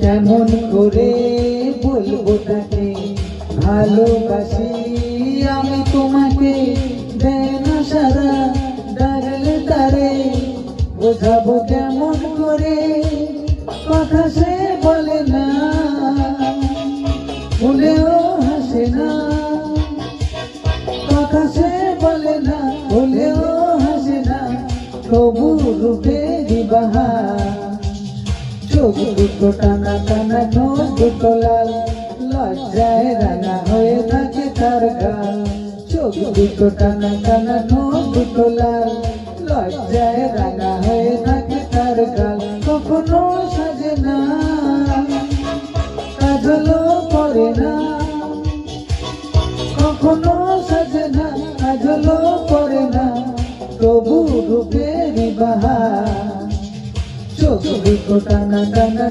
কেমন করে বলবো তাকে ভালোবাসি আমি তোমাকে, দেন সারা ডাকলে তারে বোঝাবো কেমন করে, কথা সে বলে না বলেও হাসে না, কথা সে বলে না বলেও হাসে না, তবু রূপে দিবাহা, চোখ দুটো টানা টানা, ঠোঁট দুটো লাল, লজ্জায় রাঙা হয়ে থাকে তার গাল। চোখ দুটো টানা টানা, ঠোঁট দুটো লাল, লজ্জায় রাঙা হয়ে থাকে তার গাল। কখনো সাজে না, কাজলও পরে না, কখনো সাজে না, কাজলও পরে না, তবু রূপেরই বাহার। চোখ দুটো টানা টানা।